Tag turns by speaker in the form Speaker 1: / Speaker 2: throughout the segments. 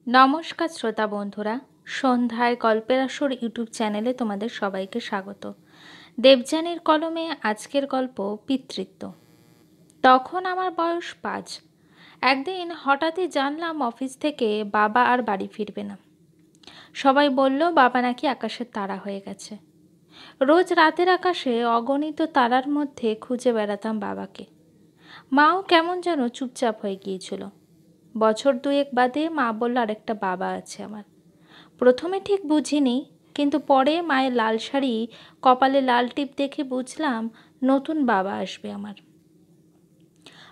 Speaker 1: নমস্কার শ্রোতা বন্ধুরা, সন্ধ্যায় গল্পের আসর ইউটিউব চ্যানেলে তোমাদের সবাইকে স্বাগত। দেবযানীর কলমে আজকের গল্প পিতৃত্ব। তখন আমার বয়স 5। একদিন হঠাৎই জানলাম অফিস থেকে বাবা আর বাড়ি ফিরবে না। সবাই বলল বাবা নাকি আকাশের তারা হয়ে গেছে। রোজ রাতের আকাশে অগণিত তারার মধ্যে খুঁজে বেড়াতাম বাবাকে। মাও কেমন যেন চুপচাপ হয়ে গিয়েছিল। বছর 2 বাদে মা বলল আরেকটা বাবা আছে আমার। প্রথমে ঠিক বুঝিনি, কিন্তু পরে মায়ের লাল শাড়ি, কপালে লাল টিপ দেখে বুঝলাম নতুন বাবা আসবে আমার।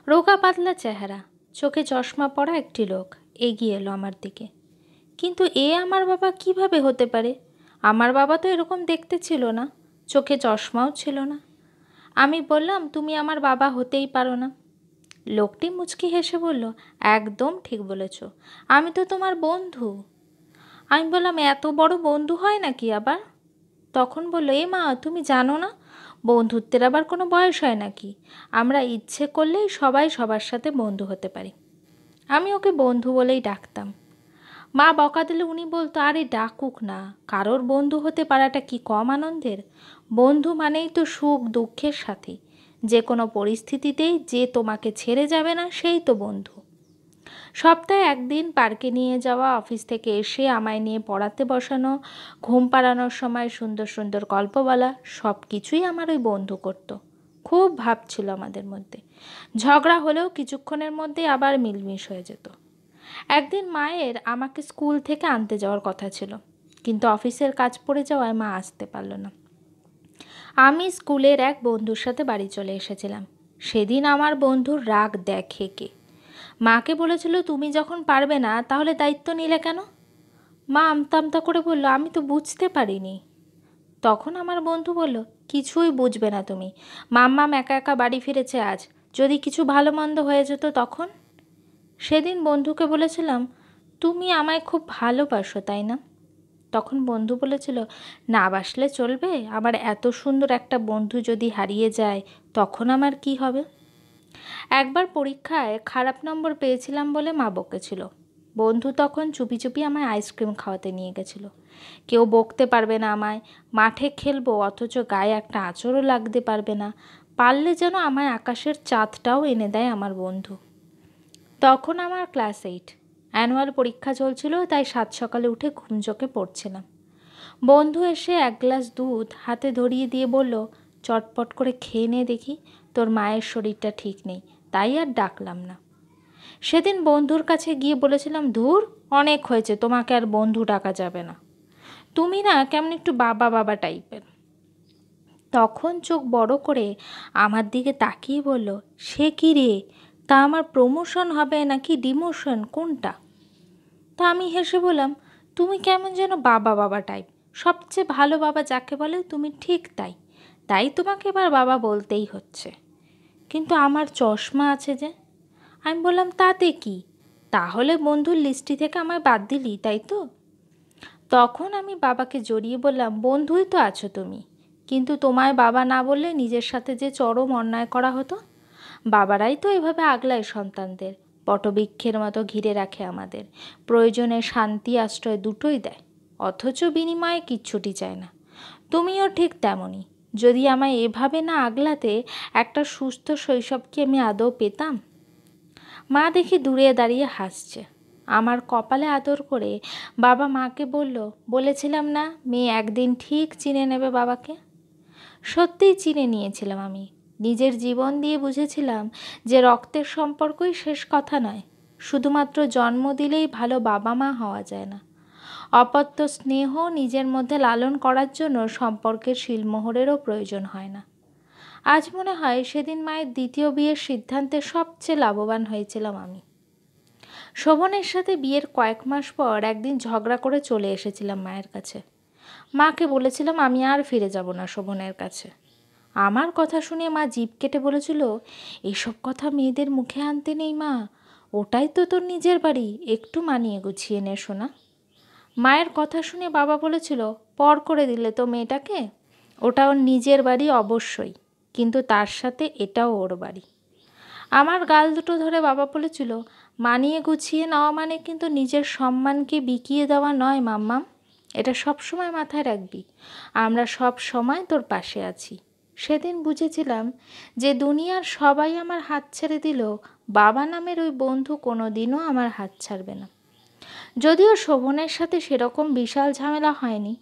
Speaker 1: রোগা পাতলা চেহারা, চোখে চশমা পরা একটি লোক এগিয়ে এলো আমার দিকে। কিন্তু এ আমার বাবা কিভাবে হতে পারে? আমার বাবা তো এরকম দেখতে ছিল না, চোখে চশমাও ছিল না। আমি বললাম, তুমি আমার বাবা হতেই পারো না। লোকটি মুচকি হেসে বলল, একদম ঠিক বলেছ, আমি তো তোমার বন্ধু। আমি বললাম, এত বড় বন্ধু হয় নাকি আবার? তখন বলল, এ মা, তুমি জানো না, বন্ধুত্বের আবার কোনো বয়স হয় নাকি? আমরা ইচ্ছে করলেই সবাই সবার সাথে বন্ধু হতে পারি। আমি ওকে বন্ধু বলেই ডাকতাম। মা বকা দিলে উনি বলতো, আরে ডাকুক না, কারোর বন্ধু হতে পারাটা কি কম আনন্দের? বন্ধু মানেই তো সুখ দুঃখের সাথী, যে কোনো পরিস্থিতিতেই যে তোমাকে ছেড়ে যাবে না সেই তো বন্ধু। সপ্তাহে একদিন পার্কে নিয়ে যাওয়া, অফিস থেকে এসে আমায় নিয়ে পড়াতে বসানো, ঘুম পাড়ানোর সময় সুন্দর সুন্দর গল্প বলা, সব কিছুই আমার ওই বন্ধু করতো। খুব ভাব ছিল আমাদের মধ্যে। ঝগড়া হলেও কিছুক্ষণের মধ্যে আবার মিলমিশ হয়ে যেত। একদিন মায়ের আমাকে স্কুল থেকে আনতে যাওয়ার কথা ছিল, কিন্তু অফিসের কাজ পড়ে যাওয়ায় মা আসতে পারল না। আমি স্কুলের এক বন্ধুর সাথে বাড়ি চলে এসেছিলাম। সেদিন আমার বন্ধুর রাগ দেখে কে। মাকে বলেছিল, তুমি যখন পারবে না তাহলে দায়িত্ব নিলে কেন? মা আমতা আমতা করে বলল, আমি তো বুঝতে পারিনি। তখন আমার বন্ধু বলল, কিছুই বুঝবে না তুমি, মাম্মাম একা একা বাড়ি ফিরেছে আজ, যদি কিছু ভালো মন্দ হয়ে যেত তখন? সেদিন বন্ধুকে বলেছিলাম, তুমি আমায় খুব ভালোবাসো তাই না? তখন বন্ধু বলেছিল, না বাসলে চলবে, আমার এত সুন্দর একটা বন্ধু যদি হারিয়ে যায় তখন আমার কি হবে? একবার পরীক্ষায় খারাপ নম্বর পেয়েছিলাম বলে মা বকেছিল। বন্ধু তখন চুপি চুপি আমায় আইসক্রিম খাওয়াতে নিয়ে গেছিল। কেউ বকতে পারবে না আমায়, মাঠে খেলবো অথচ গায়ে একটা আঁচড়ও লাগতে পারবে না, পারলে যেন আমায় আকাশের চাঁদটাও এনে দেয় আমার বন্ধু। তখন আমার ক্লাস 8, অ্যানুয়াল পরীক্ষা চলছিল, তাই 7 সকালে উঠে ঘুম চোখে পড়ছিলাম। বন্ধু এসে 1 গ্লাস দুধ হাতে ধরিয়ে দিয়ে বলল, চটপট করে খেয়ে নে দেখি, তোর মায়ের শরীরটা ঠিক নেই, তাই আর ডাকলাম না। সেদিন বন্ধুর কাছে গিয়ে বলেছিলাম, ধুর, অনেক হয়েছে, তোমাকে আর বন্ধু ডাকা যাবে না, তুমি না কেমন একটু বাবা বাবা টাইপের। তখন চোখ বড় করে আমার দিকে তাকিয়ে বলল, সে কি রে, তা আমার প্রমোশন হবে নাকি ডিমোশন, কোনটা? তা আমি হেসে বললাম, তুমি কেমন যেন বাবা বাবা টাইপ, সবচেয়ে ভালো বাবা যাকে বলে তুমি ঠিক তাই, তাই তোমাকে এবার বাবা বলতেই হচ্ছে। কিন্তু আমার চশমা আছে যে। আমি বললাম, তাতে কি, তাহলে বন্ধুর লিস্টি থেকে আমায় বাদ দিলি তাই তো? তখন আমি বাবাকে জড়িয়ে বললাম, বন্ধুই তো আছো তুমি, কিন্তু তোমায় বাবা না বললে নিজের সাথে যে চরম অন্যায় করা হতো। বাবারাই তো এভাবে আগলায় সন্তানদের, বটবৃক্ষের মতো ঘিরে রাখে আমাদের, প্রয়োজনে শান্তি আশ্রয় দুটোই দেয়, অথচ বিনিময়ে কিচ্ছুটি চায় না। তুমিও ঠিক তেমনই, যদি আমায় এভাবে না আগলাতে একটা সুস্থ শৈশব কি আমি আদৌ পেতাম? মা দেখি দূরে দাঁড়িয়ে হাসছে। আমার কপালে আদর করে বাবা মাকে বলল, বলেছিলাম না মেয়ে একদিন ঠিক চিনে নেবে বাবাকে। সত্যিই চিনে নিয়েছিলাম আমি। নিজের জীবন দিয়ে বুঝেছিলাম যে রক্তের সম্পর্কই শেষ কথা নয়, শুধুমাত্র জন্ম দিলেই ভালো বাবা মা হওয়া যায় না। অপত্য স্নেহ নিজের মধ্যে লালন করার জন্য সম্পর্কের শিলমোহরেরও প্রয়োজন হয় না। আজ মনে হয় সেদিন মায়ের দ্বিতীয় বিয়ের সিদ্ধান্তে সবচেয়ে লাভবান হয়েছিলাম আমি। শোভনের সাথে বিয়ের কয়েক মাস পর একদিন ঝগড়া করে চলে এসেছিলাম মায়ের কাছে। মাকে বলেছিলাম আমি আর ফিরে যাব না শোভনের কাছে। আমার কথা শুনে মা জিভ কেটে বলেছিল, এসব কথা মেয়েদের মুখে আনতে নেই মা, ওটাই তো তোর নিজের বাড়ি, একটু মানিয়ে গুছিয়ে নে শোনা। মায়ের কথা শুনে বাবা বলেছিল, পর করে দিলে তো মেয়েটাকে, ওটা ওর নিজের বাড়ি অবশ্যই, কিন্তু তার সাথে এটাও ওর বাড়ি। আমার গাল দুটো ধরে বাবা বলেছিল, মানিয়ে গুছিয়ে নেওয়া মানে কিন্তু নিজের সম্মানকে বিকিয়ে দেওয়া নয় মাম্মাম। এটা সবসময় মাথায় রাখবি। আমরা সব সময় তোর পাশে আছি। সেদিন বুঝেছিলাম যে দুনিয়ার সবাই আমার হাত ছেড়ে দিলেও বাবা নামের ওই বন্ধু কোনো দিনও আমার হাত ছাড়বে না। যদিও শোভনের সাথে সেরকম বিশাল ঝামেলা হয়নি,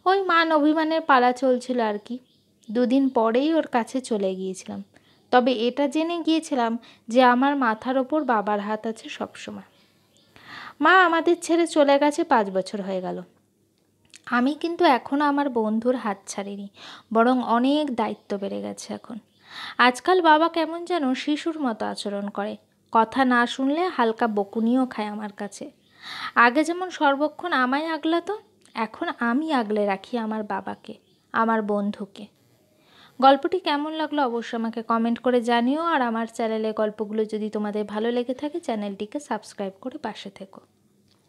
Speaker 1: ওই মান অভিমানের পালা চলছিল আর কি। দুদিন পরেই ওর কাছে চলে গিয়েছিলাম। তবে এটা জেনে গিয়েছিলাম যে আমার মাথার ওপর বাবার হাত আছে সবসময়। মা আমাদের ছেড়ে চলে গেছে 5 বছর হয়ে গেল। আমি কিন্তু এখনও আমার বন্ধুর হাত ছাড়িনি, বরং অনেক দায়িত্ব বেড়ে গেছে এখন। আজকাল বাবা কেমন যেন শিশুর মতো আচরণ করে, কথা না শুনলে হালকা বকুনিও খায় আমার কাছে। আগে যেমন সর্বক্ষণ আমায় আগলাতো, এখন আমি আগলে রাখি আমার বাবাকে, আমার বন্ধুকে। গল্পটি কেমন লাগলো অবশ্যই আমাকে কমেন্ট করে জানিও। আর আমার চ্যানেলে গল্পগুলো যদি তোমাদের ভালো লেগে থাকে চ্যানেলটিকে সাবস্ক্রাইব করে পাশে থেকো।